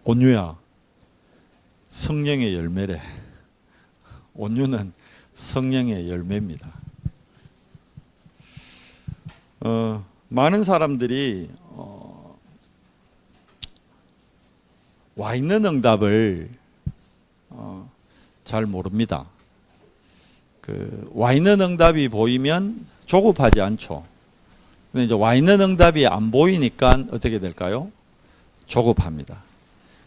온유야, 성령의 열매래. 온유는 성령의 열매입니다. 많은 사람들이 와 있는 응답을 잘 모릅니다. 와 있는 응답이 보이면 조급하지 않죠. 근데 이제 와 있는 응답이 안 보이니까 어떻게 될까요? 조급합니다.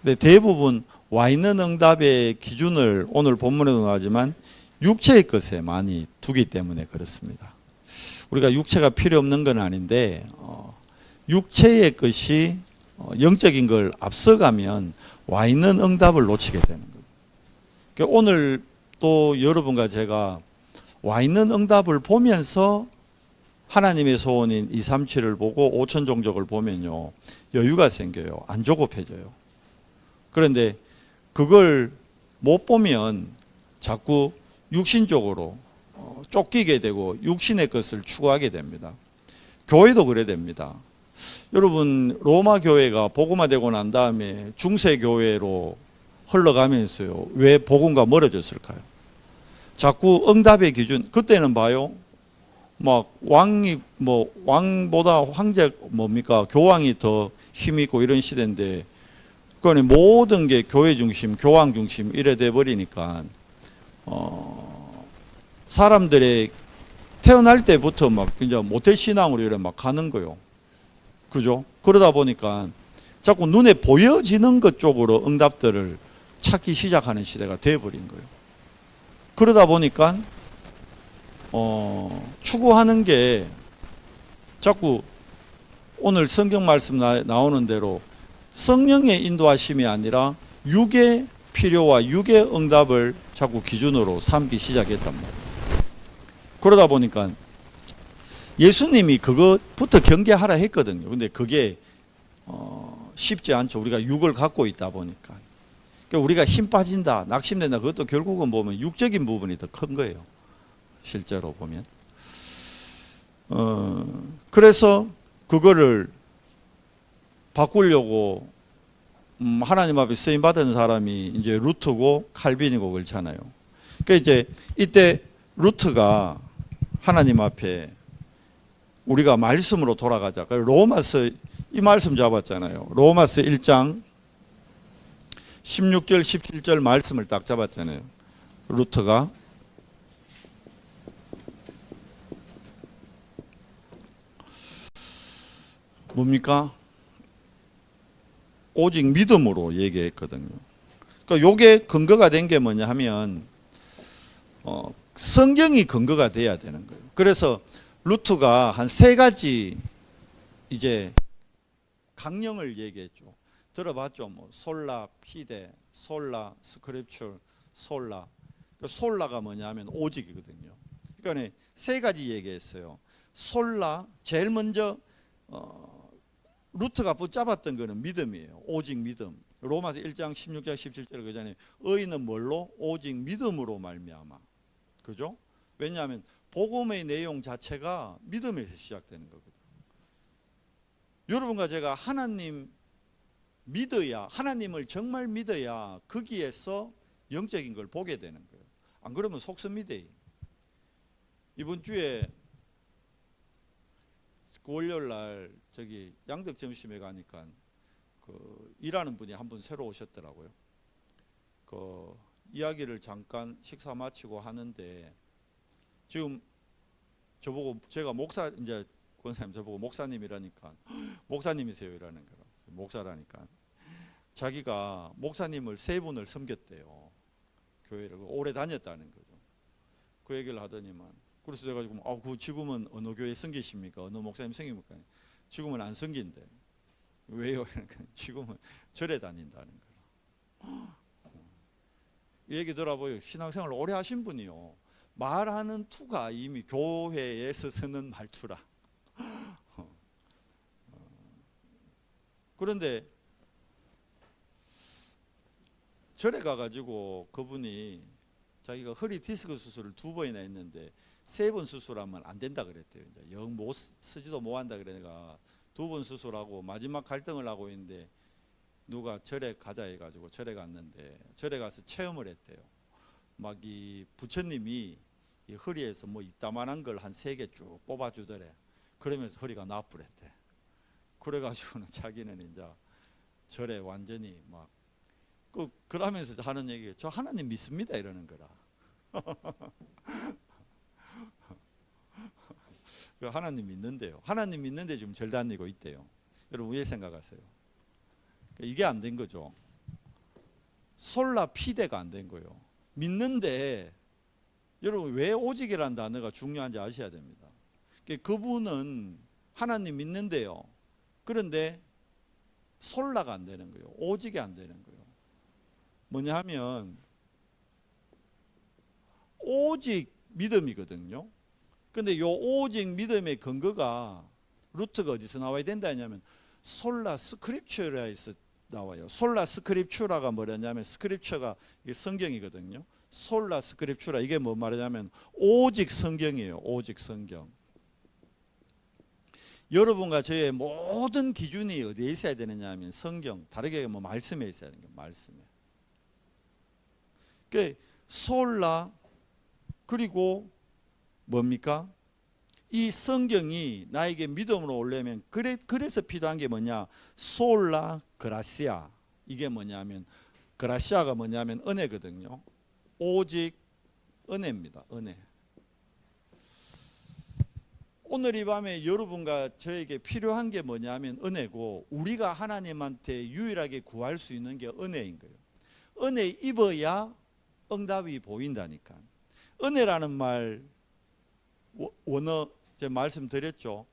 근데 대부분 와 있는 응답의 기준을 오늘 본문에도 나오지만 육체의 것에 많이 두기 때문에 그렇습니다. 우리가 육체가 필요 없는 건 아닌데 육체의 것이 영적인 걸 앞서가면 와 있는 응답을 놓치게 되는 거예요. 그러니까 오늘 또 여러분과 제가 와 있는 응답을 보면서 하나님의 소원인 237을 보고 5천 종족을 보면요, 여유가 생겨요. 안 조급해져요. 그런데 그걸 못 보면 자꾸 육신적으로 쫓기게 되고 육신의 것을 추구하게 됩니다. 교회도 그래 됩니다. 여러분, 로마 교회가 복음화되고 난 다음에 중세 교회로 흘러가면서요, 왜 복음과 멀어졌을까요? 자꾸 응답의 기준, 그때는 봐요, 막 왕이 왕보다 황제 뭡니까, 교황이 더 힘이 있고 이런 시대인데, 그러니 모든 게 교회 중심, 교황 중심 이래 돼 버리니까 사람들의 태어날 때부터 막 이제 모태 신앙으로 이래 막 가는 거요. 그죠? 그러다 보니까 자꾸 눈에 보여지는 것 쪽으로 응답들을 찾기 시작하는 시대가 돼 버린 거예요. 그러다 보니까 추구하는 게 자꾸 오늘 성경 말씀 나오는 대로 성령의 인도하심이 아니라 육의 필요와 육의 응답을 자꾸 기준으로 삼기 시작했단 말이에요. 그러다 보니까 예수님이 그것부터 경계하라 했거든요. 근데 그게 쉽지 않죠. 우리가 육을 갖고 있다 보니까. 그러니까 우리가 힘 빠진다, 낙심된다, 그것도 결국은 보면 육적인 부분이 더 큰 거예요. 실제로 보면. 그래서 그거를 바꾸려고 하나님 앞에 쓰임 받은 사람이 이제 루트고 칼빈이고 그렇잖아요. 그러니까 이제 이때 루트가 하나님 앞에 우리가 말씀으로 돌아가자. 로마서 이 말씀 잡았잖아요. 로마서 1장 16절 17절 말씀을 딱 잡았잖아요. 루트가 뭡니까? 오직 믿음으로 얘기했거든요. 그러니까 요게 근거가 된 게 뭐냐 하면 성경이 근거가 돼야 되는 거예요. 그래서 루트가 한 3가지 이제 강령을 얘기했죠. 들어봤죠? 뭐 솔라 피데, 솔라 스크립처, 솔라. 그러니까 솔라가 뭐냐면 오직이거든요. 그러니까 3가지 얘기했어요. 솔라, 제일 먼저 루트가 붙잡았던 거는 믿음이에요. 오직 믿음. 로마서 1장 16절 17절 그잖아요. 의인은 뭘로? 오직 믿음으로 말미암아. 그죠? 왜냐하면 복음의 내용 자체가 믿음에서 시작되는 거거든요. 여러분과 제가 하나님 믿어야, 하나님을 정말 믿어야 거기에서 영적인 걸 보게 되는 거예요. 안 그러면 속습니다. 이번 주에 월요일 날 저기 양덕 점심에 가니까 일하는 분이 한 분 새로 오셨더라고요. 이야기를 잠깐 식사 마치고 하는데 지금 저보고, 제가 목사, 이제 권사님 저보고 목사님이라니까 목사님이세요 이라는 거라. 목사라니까 자기가 목사님을 3분을 섬겼대요. 교회를 오래 다녔다는 거죠. 그 얘기를 하더니만, 그래서 제가 지금 지금은 어느 교회 섬기십니까? 어느 목사님 섬깁니까? 지금은 안 섬긴대. 왜요? 지금은 절에 다닌다는 거예요. 이 얘기 들어보요. 신앙생활 오래 하신 분이요, 말하는 투가 이미 교회에서 쓰는 말투라. 그런데 절에 가가지고 그분이 자기가 허리 디스크 수술을 2번이나 했는데 3번 수술하면 안 된다 그랬대요. 이제 영 쓰지도 못한다 그러니까 2번 수술하고 마지막 갈등을 하고 있는데 누가 절에 가자 해가지고 절에 갔는데 절에 가서 체험을 했대요. 막 이 부처님이 이 허리에서 뭐 이따만한 걸 한 3개 쭉 뽑아주더래. 그러면서 허리가 나쁘랬대. 그래가지고는 자기는 이제 절에 완전히 막 그러면서 하는 얘기예요. 저 하나님 믿습니다 이러는 거라. 그 하나님 믿는데요. 하나님 믿는데 지금 절 다니고 있대요. 여러분 왜 생각하세요? 이게 안 된 거죠. 솔라 피대가 안 된 거예요. 믿는데 여러분 왜 오직이라는 단어가 중요한지 아셔야 됩니다. 그분은 하나님 믿는데요. 그런데 솔라가 안 되는 거예요. 오직이 안 되는 거예요. 뭐냐 하면 오직 믿음이거든요. 근데 요 오직 믿음의 근거가 루트가 어디서 나와야 된다 하냐면 솔라 스크립처라에서 나와요. 솔라 스크립추라가 뭐냐면 스크립처가 성경이거든요. 솔라 스크립추라 이게 뭐 말이냐면 오직 성경이에요. 오직 성경. 여러분과 저의 모든 기준이 어디에 있어야 되느냐 하면 성경, 다르게 뭐 말씀에 있어야 되는 거예요. 말씀에. 그 솔라 그리고 뭡니까? 이 성경이 나에게 믿음으로 오려면 그래서 필요한 게 뭐냐? 솔라 그라시아. 이게 뭐냐면 그라시아가 뭐냐면 은혜거든요. 오직 은혜입니다. 은혜. 오늘 이 밤에 여러분과 저에게 필요한 게 뭐냐면 은혜고 우리가 하나님한테 유일하게 구할 수 있는 게 은혜인 거예요. 은혜 입어야 응답이 보인다니까. 은혜라는 말 원어 제가 말씀드렸죠.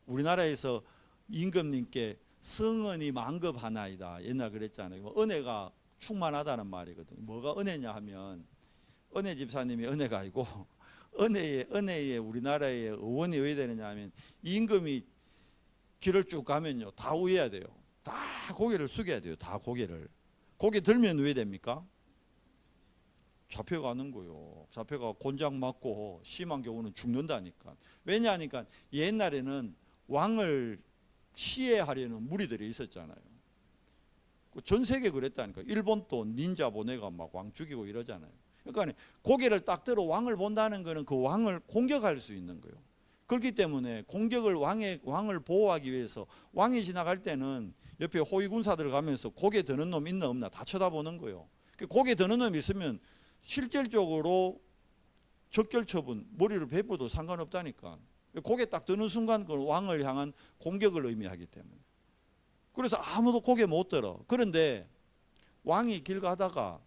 우리나라에서 임금님께 성은이 만급하나이다 옛날 그랬잖아요. 은혜가 충만하다는 말이거든요. 뭐가 은혜냐 하면 은혜 집사님이 은혜가 아니고 은혜에 우리나라의 의원이 왜 되느냐 하면 임금이 길을 쭉 가면요 다 우해야 돼요. 다 고개를 숙여야 돼요. 다 고개를. 고개 들면 왜 됩니까? 잡혀가는 거요. 잡혀가 곤장 맞고 심한 경우는 죽는다니까. 왜냐하니까 옛날에는 왕을 시해하려는 무리들이 있었잖아요. 전 세계 그랬다니까. 일본도 닌자 보내가 막 왕 죽이고 이러잖아요. 그러니까 고개를 딱 들어 왕을 본다는 거는 그 왕을 공격할 수 있는 거예요. 그렇기 때문에 공격을 왕을 보호하기 위해서 왕이 지나갈 때는 옆에 호위군사들 가면서 고개 드는 놈 있나 없나 다 쳐다보는 거예요. 고개 드는 놈 있으면 실질적으로 적결처분, 머리를 베어도 상관없다니까. 고개 딱 드는 순간 그 왕을 향한 공격을 의미하기 때문에. 그래서 아무도 고개 못 들어. 그런데 왕이 길 가다가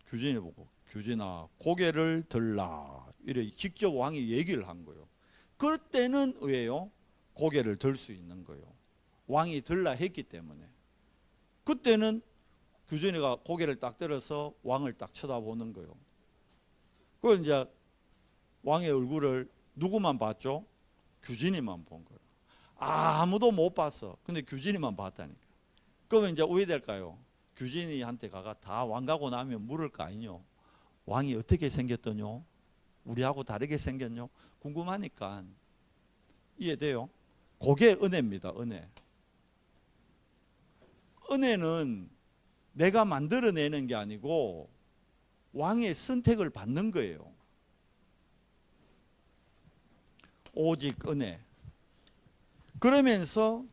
규진이 보고 규진아 고개를 들라 이래 직접 왕이 얘기를 한 거예요. 그때는 왜요? 고개를 들 수 있는 거예요. 왕이 들라 했기 때문에. 그때는 규진이가 고개를 딱 들어서 왕을 딱 쳐다보는 거예요. 그걸 이제 왕의 얼굴을 누구만 봤죠? 규진이만 본 거예요. 아무도 못 봤어. 근데 규진이만 봤다니까. 그러면 이제 왜 될까요? 규진이한테 가가 다 왕 가고 나면 물을 거 아니뇨. 왕이 어떻게 생겼더뇨? 우리하고 다르게 생겼뇨? 궁금하니까. 이해돼요? 그게 은혜입니다. 은혜. 은혜는 내가 만들어내는 게 아니고 왕의 선택을 받는 거예요. 오직 은혜. 그러면서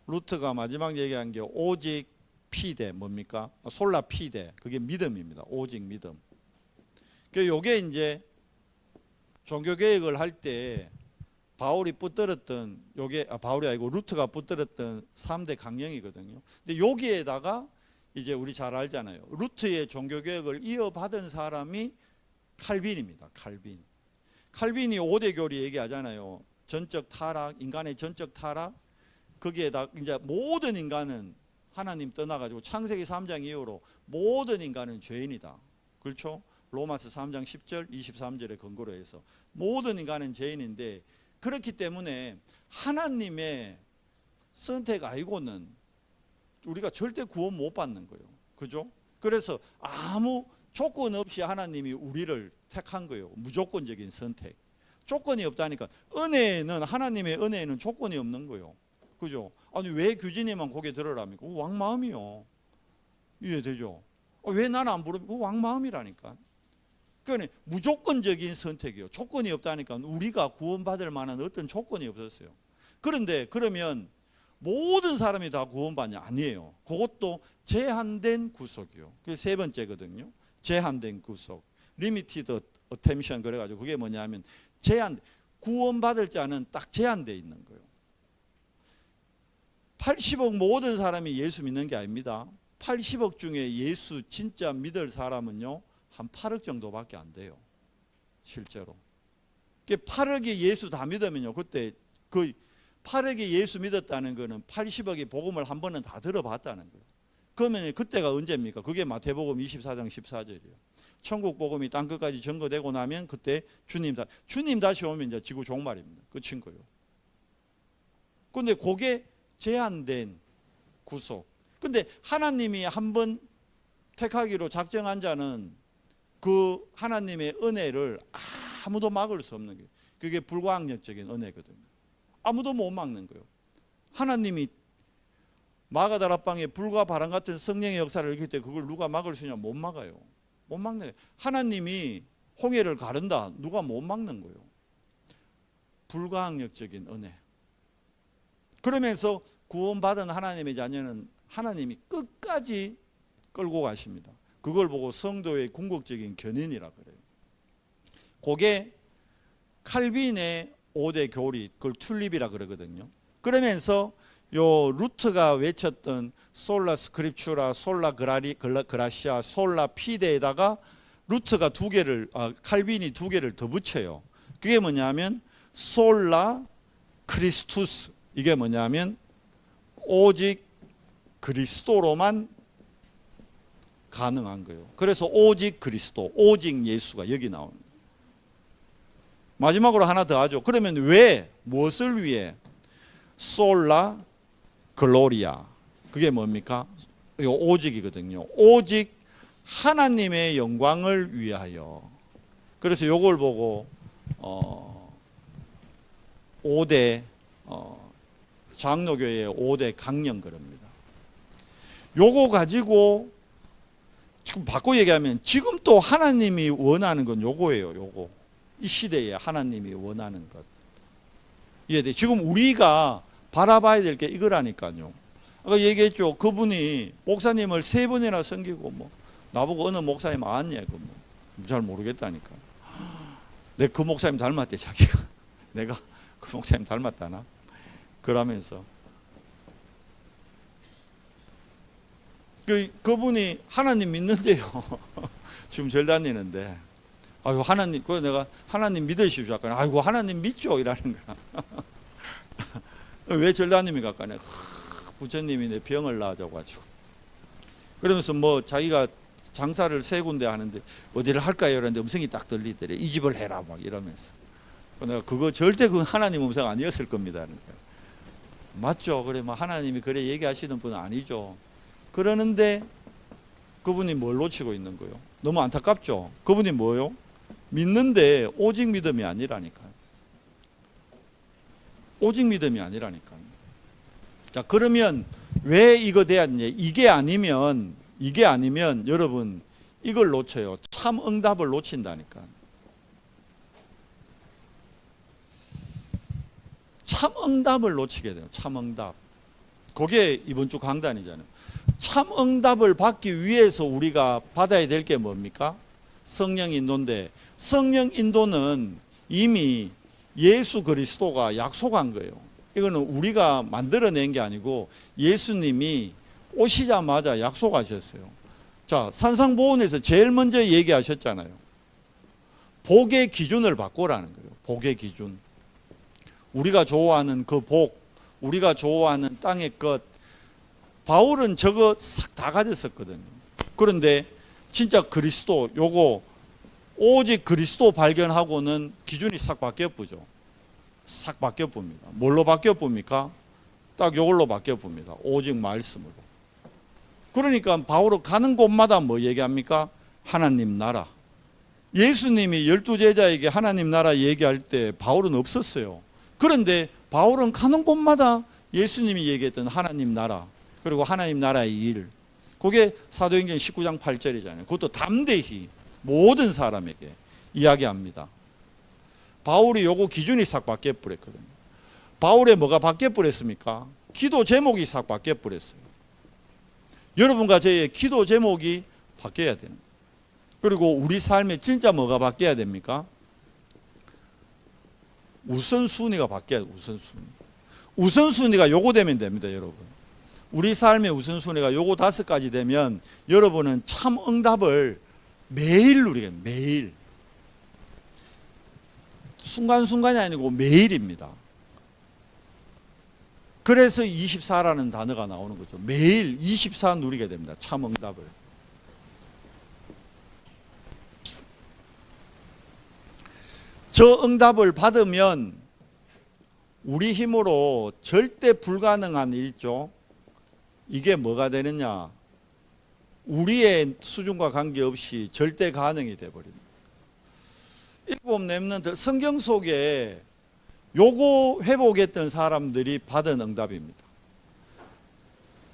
루트가 마지막 얘기한 게 오직 피대 뭡니까? 솔라 피대. 그게 믿음입니다. 오직 믿음. 요게 이제 종교개혁을 할 때 바울이 붙들었던 요게 바울이 아니고 루트가 붙들었던 3대 강령이거든요. 근데 여기에다가 이제 우리 잘 알잖아요. 루트의 종교개혁을 이어받은 사람이 칼빈입니다. 칼빈. 칼빈이 5대 교리 얘기하잖아요. 전적 타락, 인간의 전적 타락. 거기에다 이제 모든 인간은 하나님 떠나가지고 창세기 3장 이후로 모든 인간은 죄인이다. 그렇죠? 로마서 3장 10절, 23절의 근거로 해서 모든 인간은 죄인인데 그렇기 때문에 하나님의 선택 아니고는 우리가 절대 구원 못 받는 거예요. 그죠? 그래서 아무 조건 없이 하나님이 우리를 택한 거예요. 무조건적인 선택. 조건이 없다니까. 은혜는 하나님의 은혜에는 조건이 없는 거예요. 그죠? 아니 왜 규진이만 고개 들으랍니까? 왕 마음이요. 이해되죠? 왜 나는 안 부릅니까? 왕 마음이라니까. 그러니까 무조건적인 선택이요. 조건이 없다니까. 우리가 구원받을 만한 어떤 조건이 없었어요. 그런데 그러면 모든 사람이 다 구원받냐? 아니에요. 그것도 제한된 구속이요. 그게 세 번째거든요. 제한된 구속. Limited attention 그래가지고 그게 뭐냐면 구원받을 자는 딱 제한되어 있는 거예요. 80억 모든 사람이 예수 믿는 게 아닙니다. 80억 중에 예수 진짜 믿을 사람은요 한 8억 정도밖에 안 돼요. 실제로. 8억이 예수 다 믿으면요 그때 그 8억이 예수 믿었다는 거는 80억이 복음을 한 번은 다 들어봤다는 거예요. 그러면 그때가 언제입니까? 그게 마태복음 24장 14절이에요. 천국 복음이 땅끝까지 전거되고 나면 그때 주님 다시 오면 이제 지구 종말입니다. 끝인 거예요. 그런데 그게 제한된 구속. 근데 하나님이 한번 택하기로 작정한 자는 그 하나님의 은혜를 아무도 막을 수 없는 거예요. 그게 불가항력적인 은혜거든요. 아무도 못 막는 거예요. 하나님이 마가다락방에 불과 바람 같은 성령의 역사를 일으킬 때 그걸 누가 막을 수 있냐? 못 막아요. 못 막는 거예요. 하나님이 홍해를 가른다. 누가 못 막는 거예요. 불가항력적인 은혜. 그러면서 구원받은 하나님의 자녀는 하나님이 끝까지 끌고 가십니다. 그걸 보고 성도의 궁극적인 견인이라 그래요. 그게 칼빈의 5대 교리, 그걸 튤립이라 그러거든요. 그러면서 요 루트가 외쳤던 솔라 스크립추라, 솔라 그라시아, 솔라 피데에다가 루트가 칼빈이 두 개를 더 붙여요. 그게 뭐냐면 솔라 크리스투스. 이게 뭐냐면 오직 그리스도로만 가능한 거예요. 그래서 오직 그리스도, 오직 예수가 여기 나오는 거예요. 마지막으로 하나 더 하죠. 그러면 왜? 무엇을 위해? 솔라 글로리아. 그게 뭡니까? 이거 오직이거든요. 오직 하나님의 영광을 위하여. 그래서 요걸 보고 5대 장로교회의 5대 강령 그럽니다. 요거 가지고 지금 바꿔 얘기하면 지금 또 하나님이 원하는 건 요거예요. 요거. 이 시대에 하나님이 원하는 것. 이해돼? 지금 우리가 바라봐야 될 게 이거라니까요. 아까 얘기했죠. 그분이 목사님을 3번이나 섬기고 뭐 나보고 어느 목사님 아냐고 뭐 잘 모르겠다니까. 내가 그 목사님 닮았대 자기가. 내가 그 목사님 닮았다나? 그러면서 그분이 하나님 믿는데요. 지금 절 다니는데 아이고 하나님, 그래서 내가 하나님 믿으십시오. 아까 아이고 하나님 믿죠 이라는 거야. 왜 절 다닙니까? 아까 내가 부처님이 내 병을 나아져가지고 그러면서 뭐 자기가 장사를 3군데 하는데 어디를 할까요? 이러는데 음성이 딱 들리더래. 이 집을 해라 막 이러면서. 내가 그거 절대 그 하나님 음성 아니었을 겁니다. 맞죠? 그래 뭐 하나님이 그래 얘기하시는 분은 아니죠. 그러는데 그분이 뭘 놓치고 있는 거예요? 너무 안타깝죠? 그분이 뭐요? 믿는데 오직 믿음이 아니라니까. 오직 믿음이 아니라니까. 자, 그러면 왜 이거 돼야냐? 이게 아니면 여러분 이걸 놓쳐요. 참 응답을 놓친다니까. 참 응답을 놓치게 돼요. 참 응답. 그게 이번 주 강단이잖아요. 참 응답을 받기 위해서 우리가 받아야 될 게 뭡니까? 성령 인도인데 성령 인도는 이미 예수 그리스도가 약속한 거예요. 이거는 우리가 만들어낸 게 아니고 예수님이 오시자마자 약속하셨어요. 자, 산상보훈에서 제일 먼저 얘기하셨잖아요. 복의 기준을 바꾸라는 거예요. 복의 기준. 우리가 좋아하는 그 복, 우리가 좋아하는 땅의 것. 바울은 저거 싹 다 가졌었거든요. 그런데 진짜 그리스도, 요거 오직 그리스도 발견하고는 기준이 싹 바뀌어 보죠. 싹 바뀌어 봅니다. 뭘로 바뀌어 봅니까? 딱 요걸로 바뀌어 봅니다. 오직 말씀으로. 그러니까 바울은 가는 곳마다 뭐 얘기합니까? 하나님 나라. 예수님이 12제자에게 하나님 나라 얘기할 때 바울은 없었어요. 그런데 바울은 가는 곳마다 예수님이 얘기했던 하나님 나라, 그리고 하나님 나라의 일, 그게 사도행전 19장 8절이잖아요. 그것도 담대히 모든 사람에게 이야기합니다. 바울이 요거 기준이 싹 바뀌어 버렸거든요. 바울의 뭐가 바뀌어 버렸습니까? 기도 제목이 싹 바뀌어 버렸어요. 여러분과 저의 기도 제목이 바뀌어야 되는 거예요. 그리고 우리 삶에 진짜 뭐가 바뀌어야 됩니까? 우선순위가 바뀌어야 돼요. 우선순위가 요거 되면 됩니다, 여러분. 우리 삶의 우선순위가 요거 5가지 되면 여러분은 참 응답을 매일 누리게 됩니다. 매일. 순간순간이 아니고 매일입니다. 그래서 24라는 단어가 나오는 거죠. 매일 24 누리게 됩니다. 참 응답을. 저 응답을 받으면 우리 힘으로 절대 불가능한 일 있죠. 이게 뭐가 되느냐? 우리의 수준과 관계없이 절대 가능이 되어버립니다. 7 렘넌트 성경 속에 요거 회복했던 사람들이 받은 응답입니다.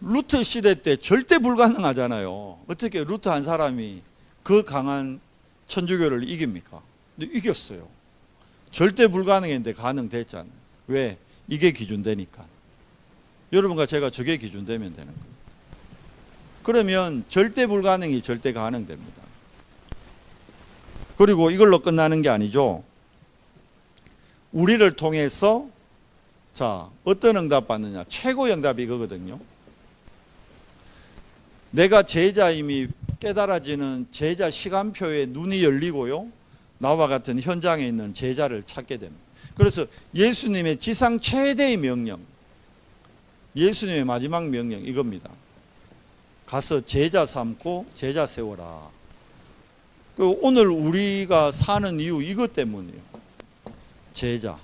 루트 시대 때 절대 불가능하잖아요. 어떻게 루트 한 사람이 그 강한 천주교를 이깁니까? 근데 이겼어요. 절대 불가능했는데 가능됐잖아요. 왜? 이게 기준되니까. 여러분과 제가 저게 기준되면 되는 거예요. 그러면 절대 불가능이 절대 가능됩니다. 그리고 이걸로 끝나는 게 아니죠. 우리를 통해서 자, 어떤 응답 받느냐? 최고 응답이 이거거든요. 내가 제자임이 깨달아지는 제자 시간표에 눈이 열리고요. 나와 같은 현장에 있는 제자를 찾게 됩니다. 그래서 예수님의 지상 최대의 명령, 예수님의 마지막 명령 이겁니다. 가서 제자 삼고 제자 세워라. 오늘 우리가 사는 이유 이것 때문이에요. 제자.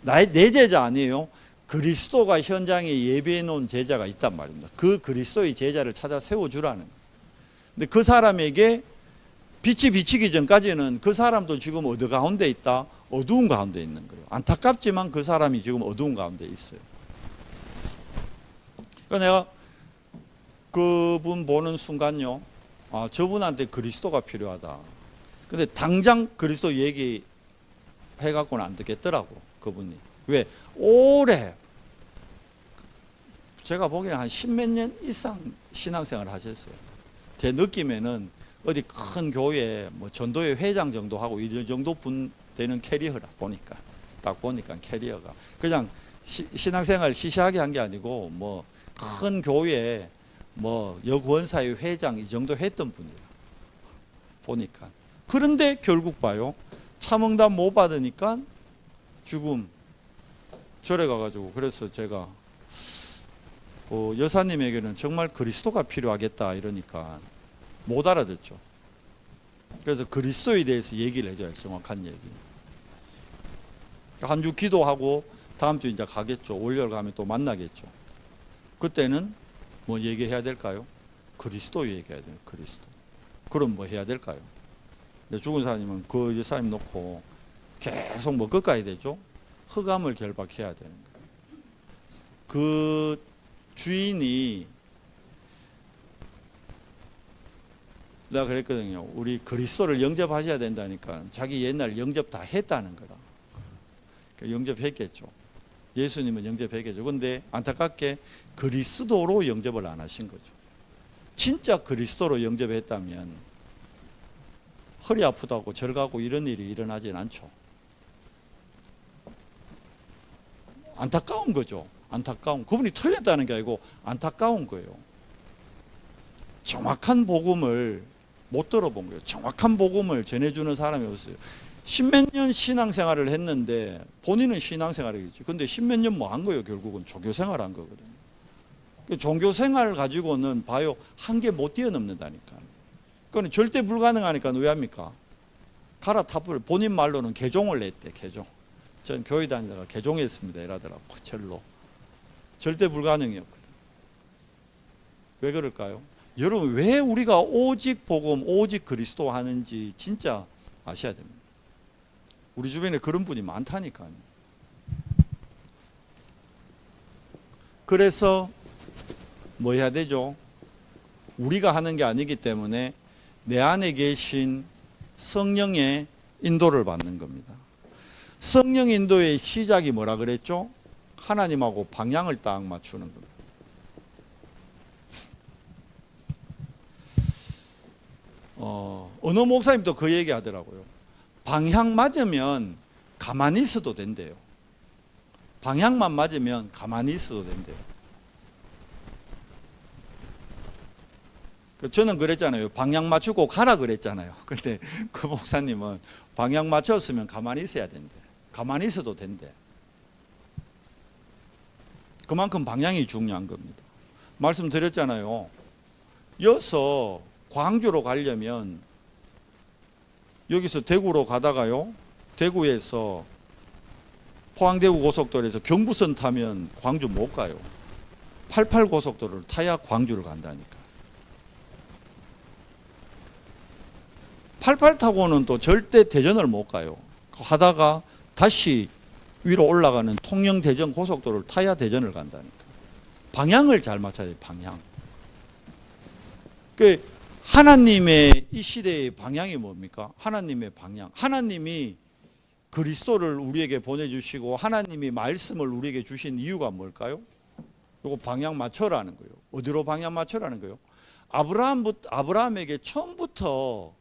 내 제자 아니에요. 그리스도가 현장에 예배해 놓은 제자가 있단 말입니다. 그 그리스도의 제자를 찾아 세워주라는 거예요. 근데 그 사람에게 빛이 비치기 전까지는 그 사람도 지금 어디 가운데 있다? 어두운 가운데 있는 거예요. 안타깝지만 그 사람이 지금 어두운 가운데 있어요. 그러니까 내가 그분 보는 순간요, 아, 저분한테 그리스도가 필요하다. 근데 당장 그리스도 얘기해갖고는 안 되겠더라고, 그분이. 왜? 오래, 제가 보기엔 한 10몇 년 이상 신앙생활을 하셨어요. 제 느낌에는 어디 큰 교회, 뭐 전도회 회장 정도 하고 이 정도 분 되는 캐리어라, 보니까. 딱 보니까 캐리어가. 그냥 신앙생활 시시하게 한 게 아니고, 뭐, 큰 교회, 뭐 여권사회 회장 이 정도 했던 분이에요. 보니까. 그런데 결국 봐요. 참응답 못 받으니까 죽음. 절에 가가지고 그래서 제가 여사님에게는 정말 그리스도가 필요하겠다 이러니까 못 알아듣죠. 그래서 그리스도에 대해서 얘기를 해줘요. 정확한 얘기. 한 주 기도하고 다음 주 이제 가겠죠. 월요일 가면 또 만나겠죠. 그때는 뭐 얘기해야 될까요? 그리스도 얘기해야 돼요. 그리스도. 그럼 뭐 해야 될까요? 죽은 사람이면 그 여사님 놓고 계속 뭐 끝까지 되죠? 흑암을 결박해야 되는 거예요. 그 주인이 내가 그랬거든요. 우리 그리스도를 영접하셔야 된다니까 자기 옛날 영접 다 했다는 거라. 영접했겠죠. 예수님은 영접했겠죠. 그런데 안타깝게 그리스도로 영접을 안 하신 거죠. 진짜 그리스도로 영접했다면 허리 아프다고 절 가고 이런 일이 일어나진 않죠. 안타까운 거죠. 안타까운. 그분이 틀렸다는 게 아니고 안타까운 거예요. 정확한 복음을 못 들어본 거예요. 정확한 복음을 전해주는 사람이 없어요. 10몇 년 신앙생활을 했는데 본인은 신앙생활이겠지. 근데 10몇 년 뭐 한 거예요. 결국은 종교생활 한 거거든요. 종교생활 가지고는 봐요. 한계 못 뛰어넘는다니까. 그건 절대 불가능하니까 왜 합니까? 갈아타버려. 본인 말로는 개종을 했대. 개종. 전 교회 다니다가 개종했습니다. 이러더라고. 절로. 절대 불가능이었거든. 왜 그럴까요? 여러분 왜 우리가 오직 복음, 오직 그리스도 하는지 진짜 아셔야 됩니다. 우리 주변에 그런 분이 많다니까요. 그래서 뭐 해야 되죠? 우리가 하는 게 아니기 때문에 내 안에 계신 성령의 인도를 받는 겁니다. 성령 인도의 시작이 뭐라 그랬죠? 하나님하고 방향을 딱 맞추는 겁니다. 어느 목사님도 그 얘기 하더라고요. 방향 맞으면 가만히 있어도 된대요. 방향만 맞으면 가만히 있어도 된대요. 저는 그랬잖아요. 방향 맞추고 가라 그랬잖아요. 근데 그 목사님은 방향 맞췄으면 가만히 있어야 된대. 가만히 있어도 된대. 그만큼 방향이 중요한 겁니다. 말씀드렸잖아요. 여기서 광주로 가려면 여기서 대구로 가다가요, 대구에서 포항대구 고속도로에서 경부선 타면 광주 못 가요. 88 고속도로를 타야 광주를 간다니까. 88 타고는 또 절대 대전을 못 가요. 하다가 다시 위로 올라가는 통영 대전 고속도로를 타야 대전을 간다니까. 방향을 잘 맞춰야 돼요. 방향. 그 하나님의 이 시대의 방향이 뭡니까? 하나님의 방향. 하나님이 그리스도를 우리에게 보내주시고 하나님이 말씀을 우리에게 주신 이유가 뭘까요? 이거 방향 맞춰라는 거예요. 어디로 방향 맞춰라는 거예요? 아브라함에게 처음부터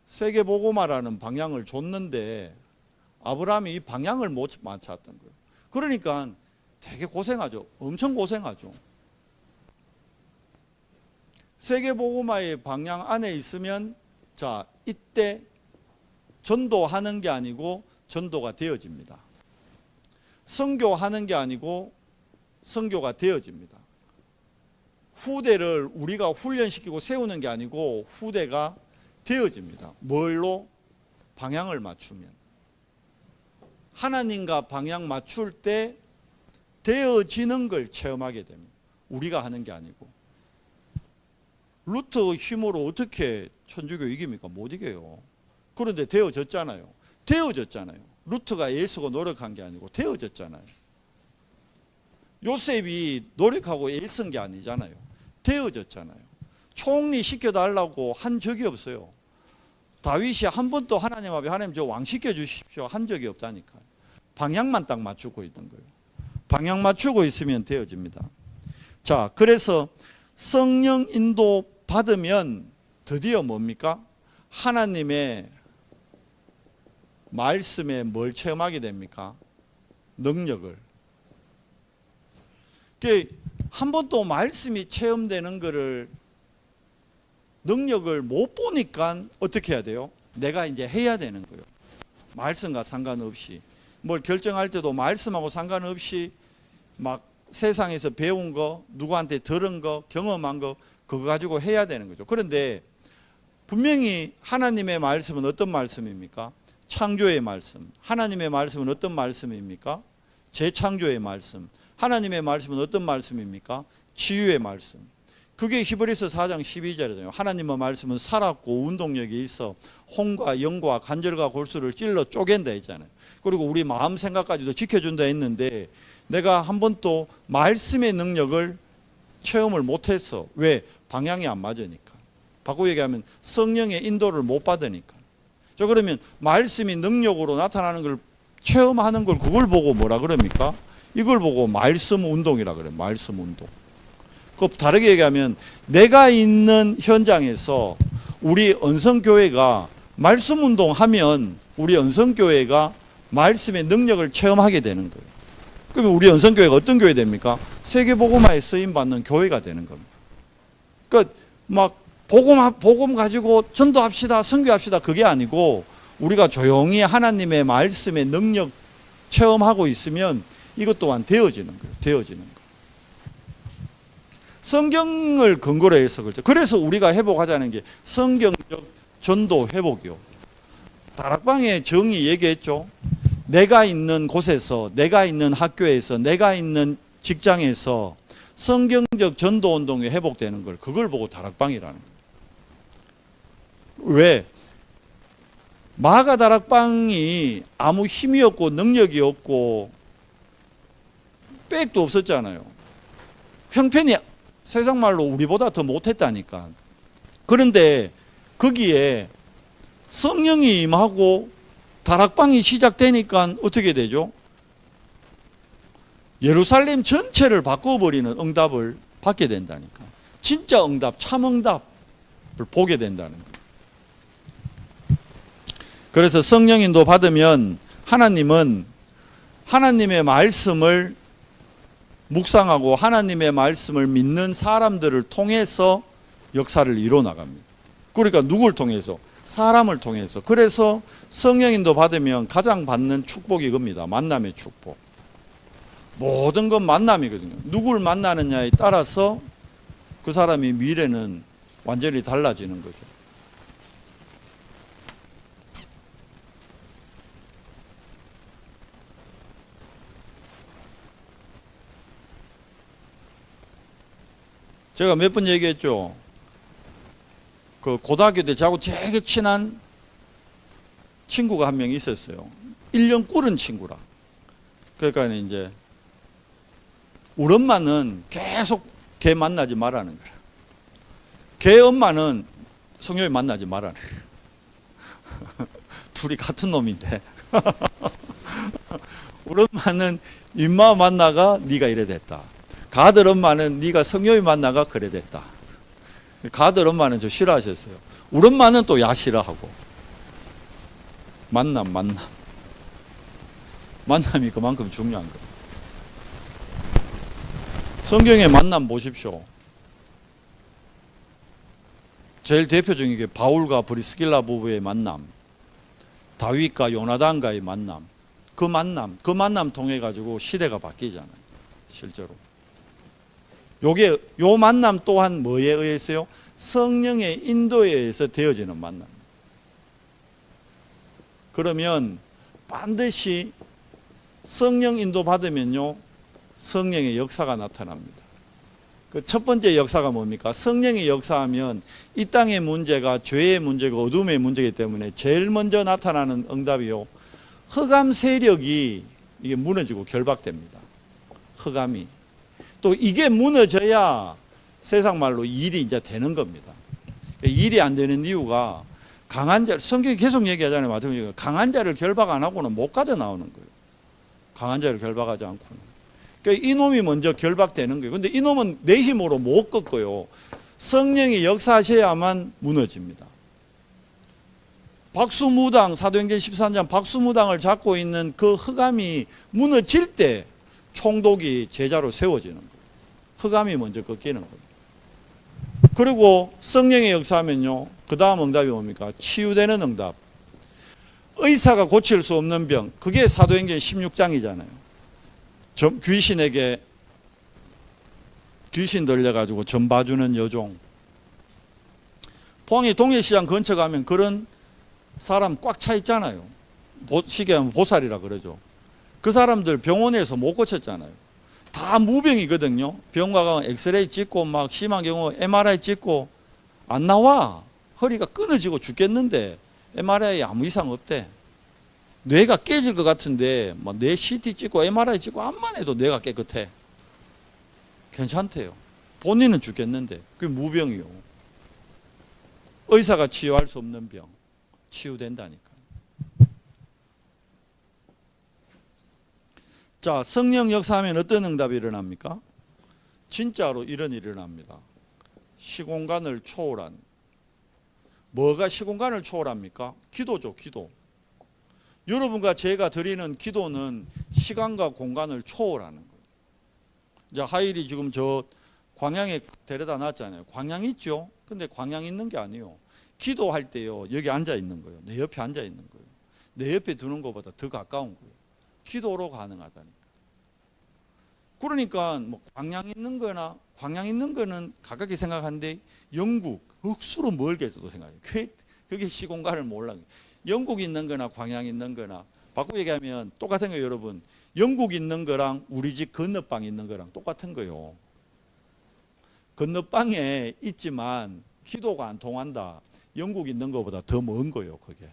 세계복음화라는 방향을 줬는데 아브라함이 이 방향을 못 맞췄던 거예요. 그러니까 되게 고생하죠. 엄청 고생하죠. 세계복음화의 방향 안에 있으면 자, 이때 전도하는 게 아니고 전도가 되어집니다. 선교하는 게 아니고 선교가 되어집니다. 후대를 우리가 훈련시키고 세우는 게 아니고 후대가 되어집니다. 뭘로? 방향을 맞추면. 하나님과 방향 맞출 때 되어지는 걸 체험하게 됩니다. 우리가 하는 게 아니고. 루터 힘으로 어떻게 천주교 이깁니까? 못 이겨요. 그런데 되어졌잖아요. 되어졌잖아요. 루터가 애쓰고 노력한 게 아니고 되어졌잖아요. 요셉이 노력하고 애쓴 게 아니잖아요. 되어졌잖아요. 총리 시켜달라고 한 적이 없어요. 다윗이 한 번도 하나님 앞에 하나님 저 왕 시켜주십시오 한 적이 없다니까. 방향만 딱 맞추고 있던 거예요. 방향 맞추고 있으면 되어집니다. 자, 그래서 성령 인도 받으면 드디어 뭡니까? 하나님의 말씀에 뭘 체험하게 됩니까? 능력을. 한 번도 말씀이 체험되는 거를 능력을 못 보니까 어떻게 해야 돼요? 내가 이제 해야 되는 거예요. 말씀과 상관없이. 뭘 결정할 때도 말씀하고 상관없이 막 세상에서 배운 거, 누구한테 들은 거, 경험한 거 그거 가지고 해야 되는 거죠. 그런데 분명히 하나님의 말씀은 어떤 말씀입니까? 창조의 말씀. 하나님의 말씀은 어떤 말씀입니까? 재창조의 말씀. 하나님의 말씀은 어떤 말씀입니까? 치유의 말씀. 그게 히브리서 4장 12절이잖아요. 하나님의 말씀은 살았고 운동력이 있어 혼과 영과 관절과 골수를 찔러 쪼갠다 했잖아요. 그리고 우리 마음 생각까지도 지켜준다 했는데 내가 한 번도 말씀의 능력을 체험을 못했어. 왜? 방향이 안 맞으니까. 바꾸고 얘기하면 성령의 인도를 못 받으니까. 저 그러면 말씀이 능력으로 나타나는 걸 체험하는 걸 그걸 보고 뭐라 그럽니까? 이걸 보고 말씀 운동이라 그래요. 말씀 운동. 그 다르게 얘기하면 내가 있는 현장에서 우리 언성교회가 말씀 운동하면 우리 언성교회가 말씀의 능력을 체험하게 되는 거예요. 그러면 우리 언성교회가 어떤 교회 됩니까? 세계복음화에 쓰임받는 교회가 되는 겁니다. 그러니까 막 복음 가지고 전도합시다, 선교합시다 그게 아니고 우리가 조용히 하나님의 말씀의 능력 체험하고 있으면 이것 또한 되어지는 거예요. 되어지는 거예요. 성경을 근거로 해서 그렇죠. 그래서 우리가 회복하자는 게 성경적 전도 회복이요. 다락방의 정의 얘기했죠. 내가 있는 곳에서, 내가 있는 학교에서, 내가 있는 직장에서 성경적 전도 운동이 회복되는 걸 그걸 보고 다락방이라는 거예요. 왜? 마가 다락방이 아무 힘이 없고 능력이 없고 백도 없었잖아요. 형편이 세상 말로 우리보다 더 못했다니까. 그런데 거기에 성령이 임하고 다락방이 시작되니까 어떻게 되죠? 예루살렘 전체를 바꿔버리는 응답을 받게 된다니까. 진짜 응답, 참 응답을 보게 된다는 거예요. 그래서 성령인도 받으면 하나님은 하나님의 말씀을 묵상하고 하나님의 말씀을 믿는 사람들을 통해서 역사를 이뤄 나갑니다. 그러니까 누굴 통해서? 사람을 통해서. 그래서 성령인도 받으면 가장 받는 축복이 겁니다. 만남의 축복. 모든 건 만남이거든요. 누굴 만나느냐에 따라서 그 사람의 미래는 완전히 달라지는 거죠. 제가 몇 번 얘기했죠. 그 고등학교 때 저하고 되게 친한 친구가 한 명 있었어요. 1년 꿇은 친구라. 그러니까 이제 우리 엄마는 계속 걔 만나지 말라는 거야. 걔 엄마는 성효이 만나지 말라는 거야. 둘이 같은 놈인데. 우리 엄마는 임마 만나가 네가 이래 됐다. 가들 엄마는 네가 성효이 만나가 그래 됐다. 가들 엄마는 저 싫어하셨어요. 우리 엄마는 또 야 싫어하고. 만남이 그만큼 중요한 거예요. 성경의 만남 보십시오. 제일 대표적인 게 바울과 브리스길라 부부의 만남, 다윗과 요나단과의 만남. 그 만남 통해 가지고 시대가 바뀌잖아요. 실제로. 요 만남 또한 뭐에 의해서요? 성령의 인도에 의해서 되어지는 만남. 그러면 반드시 성령 인도 받으면요, 성령의 역사가 나타납니다. 그 첫 번째 역사가 뭡니까? 성령이 역사하면 이 땅의 문제가 죄의 문제고 어둠의 문제이기 때문에 제일 먼저 나타나는 응답이요, 흑암 세력이 이게 무너지고 결박됩니다. 흑암이. 또 이게 무너져야 세상 말로 일이 이제 되는 겁니다. 일이 안 되는 이유가 강한 자, 성경이 계속 얘기하잖아요. 마태복음 강한 자를 결박 안 하고는 못 가져 나오는 거예요. 강한 자를 결박하지 않고는. 그러니까 이놈이 먼저 결박되는 거예요. 근데 이놈은 내 힘으로 못 꺾어요. 성령이 역사하셔야만 무너집니다. 박수무당, 사도행전 13장 박수무당을 잡고 있는 그 흑암이 무너질 때 총독이 제자로 세워지는 거예요. 흑암이 먼저 꺾이는 거예요. 그리고 성령의 역사하면요, 그 다음 응답이 뭡니까? 치유되는 응답. 의사가 고칠 수 없는 병, 그게 사도행전 16장이잖아요. 귀신에게 귀신 들려가지고 점 봐주는 여종. 포항의 동해시장 근처 가면 그런 사람 꽉 차 있잖아요. 쉽게 하면 보살이라 그러죠. 그 사람들 병원에서 못 고쳤잖아요. 다 무병이거든요. 병 가면 엑스레이 찍고 막 심한 경우 MRI 찍고 안 나와. 허리가 끊어지고 죽겠는데 MRI에 아무 이상 없대. 뇌가 깨질 것 같은데 뭐 뇌 CT 찍고 MRI 찍고 암만 해도 뇌가 깨끗해. 괜찮대요. 본인은 죽겠는데 그게 무병이요. 의사가 치유할 수 없는 병 치유된다니까. 자, 성령 역사하면 어떤 응답이 일어납니까? 진짜로 이런 일이 일어납니다. 시공간을 초월한. 뭐가 시공간을 초월합니까? 기도죠, 기도. 여러분과 제가 드리는 기도는 시간과 공간을 초월하는 거예요. 이제 하일이 지금 저 광양에 데려다 놨잖아요. 광양 있죠? 근데 광양 있는 게 아니에요. 기도할 때요, 여기 앉아 있는 거예요. 내 옆에 앉아 있는 거예요. 내 옆에 두는 것보다 더 가까운 거예요. 기도로 가능하다니까. 그러니까 뭐 광양 있는 거는 가깝게 생각하는데 영국, 억수로 멀게도 생각해요. 그게 시공간을 몰라요. 영국 있는 거나 광양 있는 거나, 바꾸고 얘기하면 똑같은 거예요, 여러분. 영국 있는 거랑 우리 집 건너방 있는 거랑 똑같은 거예요. 건너방에 있지만 기도가 안 통한다. 영국 있는 것보다 더 먼 거예요, 그게.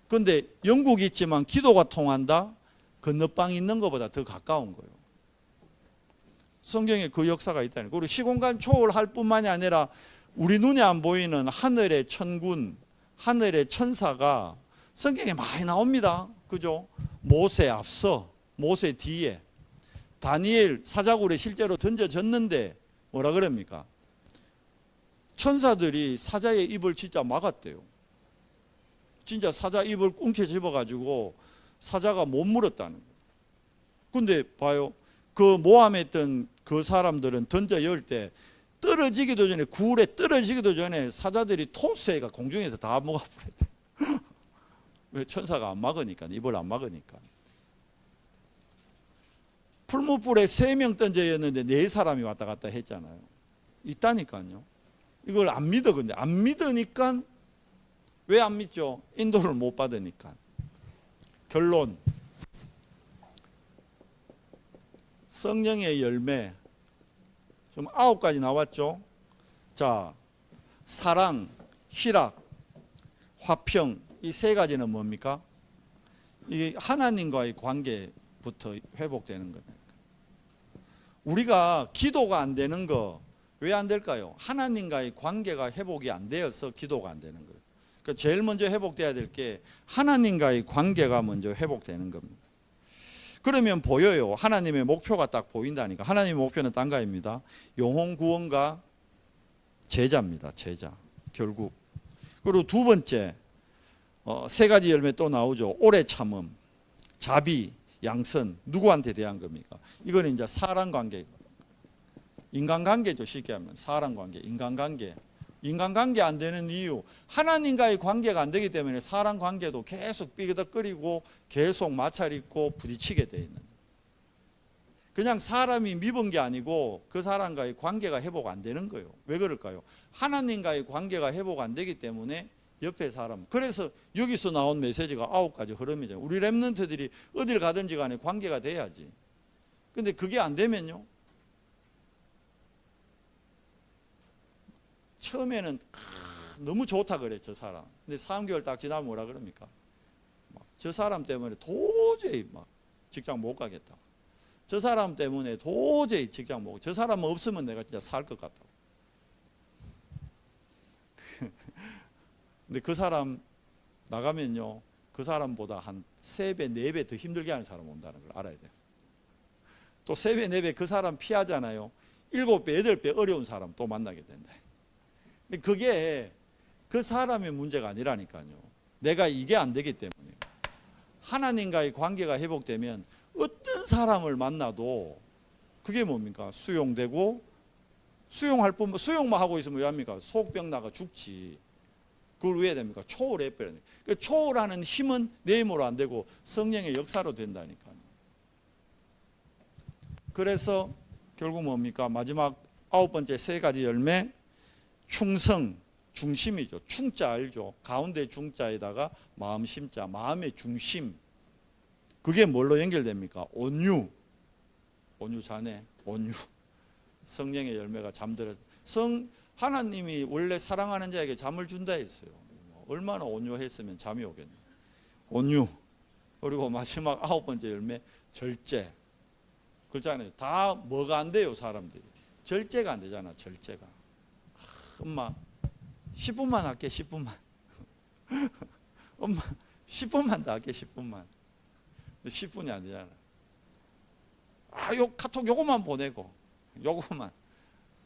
그런데 영국이 있지만 기도가 통한다. 건너방 있는 것보다 더 가까운 거예요. 성경에 그 역사가 있다는 거예요. 그리고 시공간 초월할 뿐만이 아니라 우리 눈에 안 보이는 하늘의 천군, 하늘의 천사가 성경에 많이 나옵니다. 그죠? 모세 앞서, 모세 뒤에, 다니엘 사자굴에 실제로 던져졌는데 뭐라 그럽니까? 천사들이 사자의 입을 진짜 막았대요. 진짜 사자 입을 움켜쥐어가지고 사자가 못 물었다는 거예요. 근데 봐요. 그 모함에 있던 그 사람들은 던져 열 때 떨어지기도 전에, 굴에 떨어지기도 전에 사자들이 토스해가 공중에서 다 먹어버렸대. 왜? 천사가 안 막으니까, 입을 안 막으니까. 풀무불에 3명 던져였는데 4사람이 왔다 갔다 했잖아요. 있다니까요. 이걸 안 믿어. 근데 안 믿으니까, 왜 안 믿죠? 인도를 못 받으니까. 결론, 성령의 열매 좀 9가지 나왔죠. 자, 사랑, 희락, 화평, 이 3가지는 뭡니까? 이게 하나님과의 관계부터 회복되는 거예요. 우리가 기도가 안 되는 거 왜 안 될까요? 하나님과의 관계가 회복이 안 되어서 기도가 안 되는 거예요. 그러니까 제일 먼저 회복돼야 될 게 하나님과의 관계가 먼저 회복되는 겁니다. 그러면 보여요. 하나님의 목표가 딱 보인다니까. 하나님의 목표는 딴 거입니다. 영혼 구원과 제자입니다. 제자. 결국. 그리고 두 번째, 3가지 열매 또 나오죠. 오래 참음, 자비, 양선. 누구한테 대한 겁니까? 이거는 이제 사람관계, 인간관계죠. 쉽게 하면 사람관계, 인간관계. 인간관계 안 되는 이유, 하나님과의 관계가 안 되기 때문에 사람관계도 계속 삐그덕거리고 계속 마찰 있고 부딪히게 돼 있는. 그냥 사람이 미분 게 아니고 그 사람과의 관계가 회복 안 되는 거예요. 왜 그럴까요? 하나님과의 관계가 회복 안 되기 때문에 옆에 사람. 그래서 여기서 나온 메시지가 9가지 흐름이죠. 우리 렘넌트들이 어딜 가든지 간에 관계가 돼야지. 근데 그게 안 되면요, 처음에는 너무 좋다 그래, 저 사람. 근데 3개월 딱 지나면 뭐라 그럽니까? 저 사람 때문에 도저히 직장 못 가겠다. 저 사람 때문에 도저히 직장 못 가겠다. 저 사람 없으면 내가 진짜 살 것 같다. 근데 그 사람 나가면요, 그 사람보다 한 3배, 4배 더 힘들게 하는 사람 온다는 걸 알아야 돼요. 또 3배, 4배 그 사람 피하잖아요. 7배, 8배 어려운 사람 또 만나게 된다. 그게 그 사람의 문제가 아니라니까요. 내가 이게 안 되기 때문에. 하나님과의 관계가 회복되면 어떤 사람을 만나도 그게 뭡니까? 수용되고, 수용할 뿐만, 수용만 하고 있으면 왜 합니까? 속병 나가 죽지. 그걸 왜 해야 됩니까? 초월해 버려야 됩니다. 그 초월하는 힘은 내 힘으로 안 되고 성령의 역사로 된다니까요. 그래서 결국 뭡니까? 마지막 9번째 3가지 열매, 충성, 중심이죠. 충자 알죠? 가운데 중자에다가 마음 심자, 마음의 중심. 그게 뭘로 연결됩니까? 온유, 온유 자네, 온유. 성령의 열매가 잠들어. 하나님이 원래 사랑하는 자에게 잠을 준다 했어요. 얼마나 온유했으면 잠이 오겠네요. 온유. 그리고 마지막 9번째 열매, 절제. 그렇잖아요. 다 뭐가 안 돼요, 사람들이. 절제가 안 되잖아, 절제가. 엄마 10분만 할게. 10분만. 엄마 10분만 더 할게. 10분만. 10분이 안 되잖아. 요 카톡 요거만 보내고, 요거만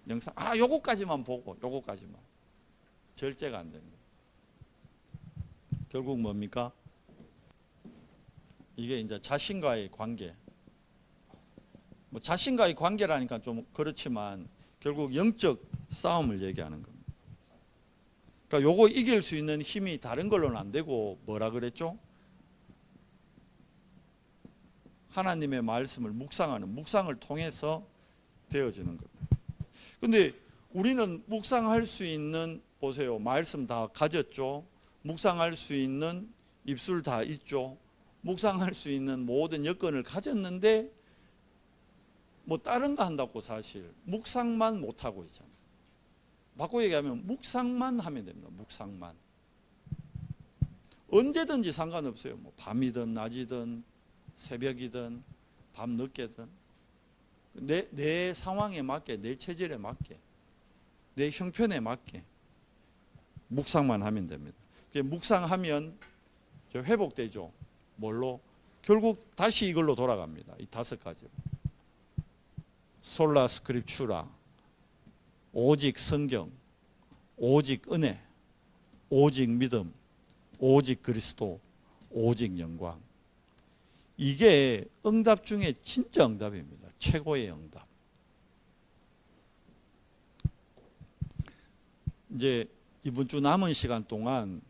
영상, 요거까지만 보고, 요거까지만. 절제가 안 되는 거예요. 결국 뭡니까? 이게 이제 자신과의 관계. 자신과의 관계라니까 좀 그렇지만 결국 영적 싸움을 얘기하는 겁니다. 그러니까 요거 이길 수 있는 힘이 다른 걸로는 안 되고, 뭐라 그랬죠? 하나님의 말씀을 묵상하는, 묵상을 통해서 되어지는 겁니다. 근데 우리는 묵상할 수 있는, 보세요, 말씀 다 가졌죠. 묵상할 수 있는 입술 다 있죠. 묵상할 수 있는 모든 여건을 가졌는데 다른 거 한다고 사실 묵상만 못하고 있잖아요. 바꿔 얘기하면 묵상만 하면 됩니다. 묵상만. 언제든지 상관없어요. 밤이든 낮이든 새벽이든 밤 늦게든. 내 상황에 맞게, 내 체질에 맞게, 내 형편에 맞게 묵상만 하면 됩니다. 묵상하면 회복되죠. 뭘로? 결국 다시 이걸로 돌아갑니다. 이 5가지로. 솔라 스크립추라, 오직 성경, 오직 은혜, 오직 믿음, 오직 그리스도, 오직 영광. 이게 응답 중에 진짜 응답입니다. 최고의 응답. 이제 이번 주 남은 시간 동안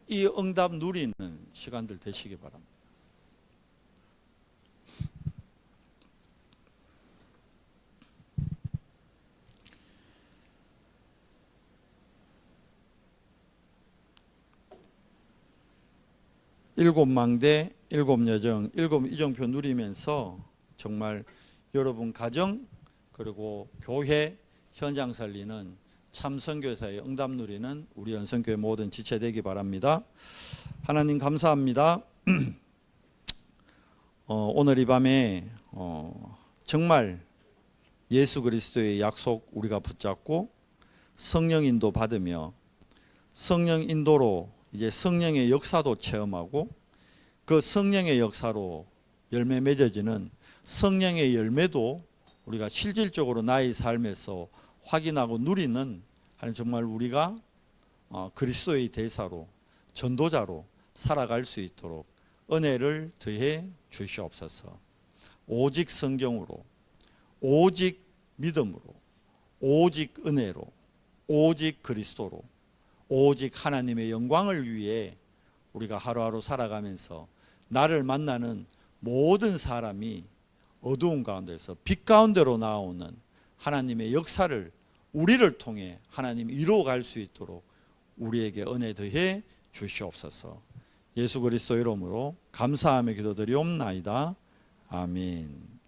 이 응답 누리는 시간들 되시기 바랍니다. 일곱 망대, 일곱 여정, 일곱 이정표 누리면서 정말 여러분 가정 그리고 교회 현장 살리는 참 선교사의 응답 누리는 우리 연선교회 모든 지체 되기 바랍니다. 하나님 감사합니다. 오늘 이 밤에 정말 예수 그리스도의 약속 우리가 붙잡고 성령 인도 받으며 성령 인도로 이제 성령의 역사도 체험하고 그 성령의 역사로 열매 맺어지는 성령의 열매도 우리가 실질적으로 나의 삶에서 확인하고 누리는 하나님 정말 우리가 그리스도의 대사로 전도자로 살아갈 수 있도록 은혜를 더해 주시옵소서. 오직 성경으로, 오직 믿음으로, 오직 은혜로, 오직 그리스도로, 오직 하나님의 영광을 위해 우리가 하루하루 살아가면서 나를 만나는 모든 사람이 어두운 가운데서 빛 가운데로 나오는 하나님의 역사를 우리를 통해 하나님이 이루어갈 수 있도록 우리에게 은혜 더해 주시옵소서. 예수 그리스도 이름으로 감사하며 기도드리옵나이다. 아멘.